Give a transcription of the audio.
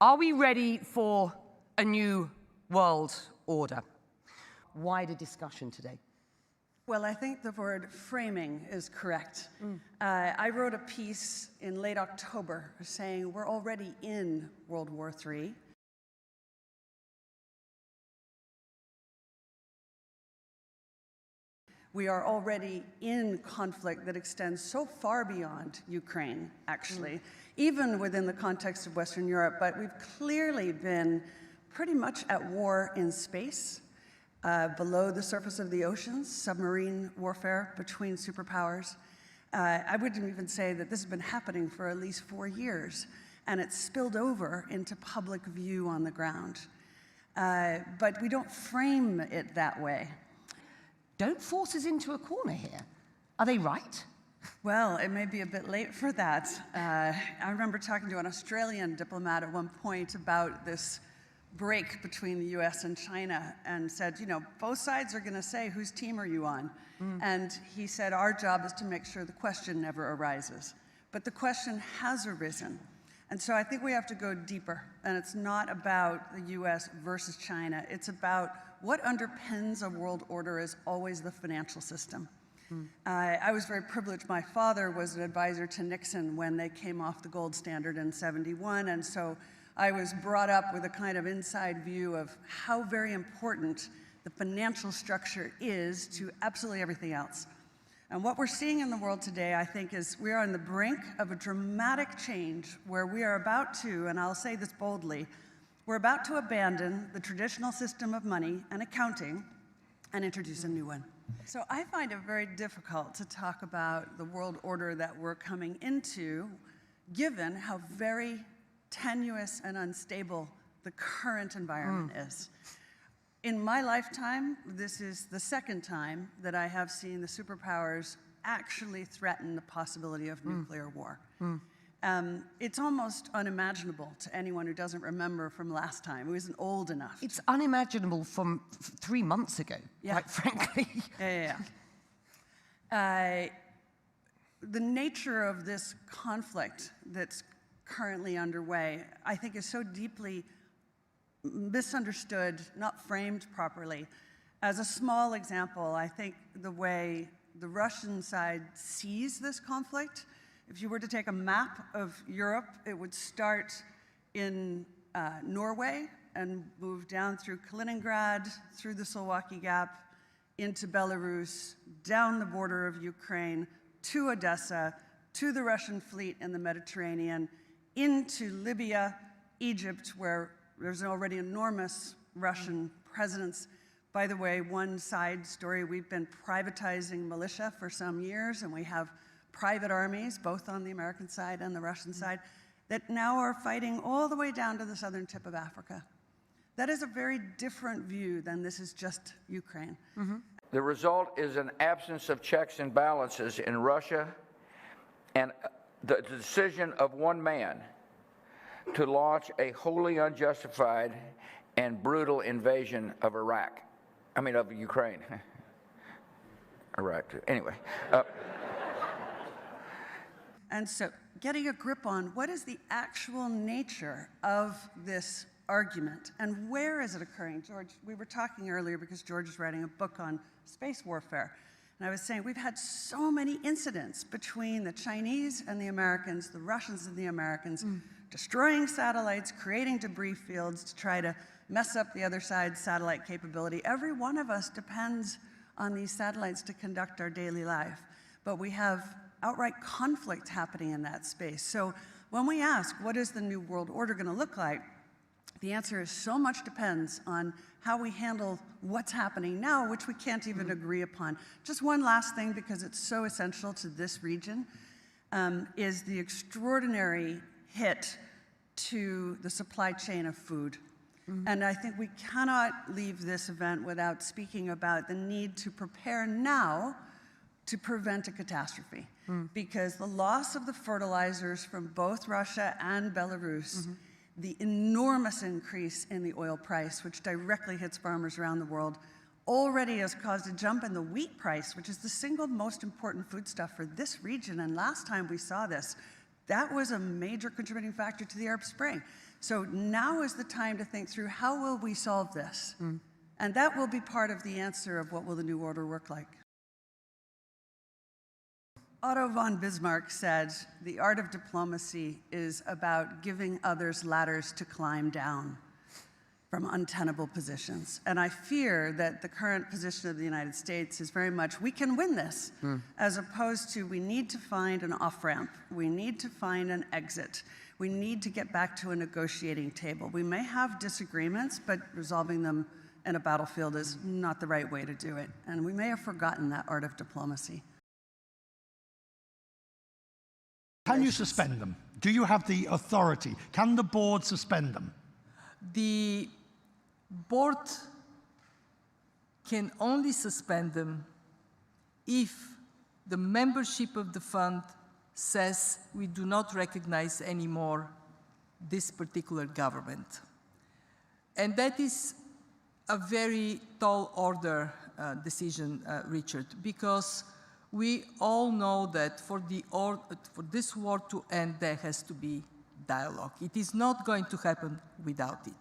Are we ready for a new world order? Wider discussion today. Well, I think the word framing is correct. I wrote a piece in late October saying we're already in World War III. We are already in conflict that extends so far beyond Ukraine, actually, even within the context of Western Europe. But we've clearly been pretty much at war in space, below the surface of the oceans, submarine warfare between superpowers. I would even say that this has been happening for at least 4 years, and it's spilled over into public view on the ground. But we don't frame it that way. Don't force us into a corner here. Are they right? Well, it may be a bit late for that. I remember talking to an Australian diplomat at one point about this break between the US and China and said, you know, both sides are going to say, whose team are you on? And he said, our job is to make sure the question never arises. But the question has arisen. And so I think we have to go deeper. And it's not about the US versus China. It's about what underpins a world order is always the financial system. I was very privileged. My father was an advisor to Nixon when they came off the gold standard in '71. And so I was brought up with a kind of inside view of how very important the financial structure is to absolutely everything else. And what we're seeing in the world today, I think, is we are on the brink of a dramatic change where we are about to, and I'll say this boldly, we're about to abandon the traditional system of money and accounting and introduce a new one. So I find it very difficult to talk about the world order that we're coming into, given how very tenuous and unstable the current environment is. In my lifetime, this is the second time that I have seen the superpowers actually threaten the possibility of nuclear war. It's almost unimaginable to anyone who doesn't remember from last time, who isn't old enough. It's unimaginable from 3 months ago, quite frankly. The nature of this conflict that's currently underway, I think, is so deeply misunderstood, not framed properly. As a small example, I think the way the Russian side sees this conflict, if you were to take a map of Europe, it would start in Norway and move down through Kaliningrad, through the Slovakia Gap, into Belarus, down the border of Ukraine, to Odessa, to the Russian fleet in the Mediterranean, into Libya, Egypt, where there's already enormous Russian presence. By the way, one side story, we've been privatizing militia for some years, and we have private armies, both on the American side and the Russian side, that now are fighting all the way down to the southern tip of Africa. That is a very different view than this is just Ukraine. The result is an absence of checks and balances in Russia and the decision of one man to launch a wholly unjustified and brutal invasion of of Ukraine. Iraq, anyway. And so getting a grip on what is the actual nature of this argument and where is it occurring? George, we were talking earlier because George is writing a book on space warfare. And I was saying we've had so many incidents between the Chinese and the Americans, the Russians and the Americans, destroying satellites, creating debris fields to try to mess up the other side's satellite capability. Every one of us depends on these satellites to conduct our daily life. But we have outright conflict happening in that space. So when we ask, what is the new world order going to look like? The answer is so much depends on how we handle what's happening now, which we can't even agree upon. Just one last thing, because it's so essential to this region, is the extraordinary hit to the supply chain of food. And I think we cannot leave this event without speaking about the need to prepare now to prevent a catastrophe. Because the loss of the fertilizers from both Russia and Belarus, the enormous increase in the oil price, which directly hits farmers around the world, already has caused a jump in the wheat price, which is the single most important foodstuff for this region. And last time we saw this, that was a major contributing factor to the Arab Spring. So now is the time to think through how will we solve this? And that will be part of the answer of what will the new order work like. Otto von Bismarck said, the art of diplomacy is about giving others ladders to climb down from untenable positions. And I fear that the current position of the United States is very much, we can win this, as opposed to we need to find an off-ramp. We need to find an exit. We need to get back to a negotiating table. We may have disagreements, but resolving them in a battlefield is not the right way to do it. And we may have forgotten that art of diplomacy. Can you suspend them? Do you have the authority? Can the board suspend them? The board can only suspend them if the membership of the fund says we do not recognize anymore this particular government. And that is a very tall order decision, Richard, because we all know that for this war to end, there has to be dialogue. It is not going to happen without it.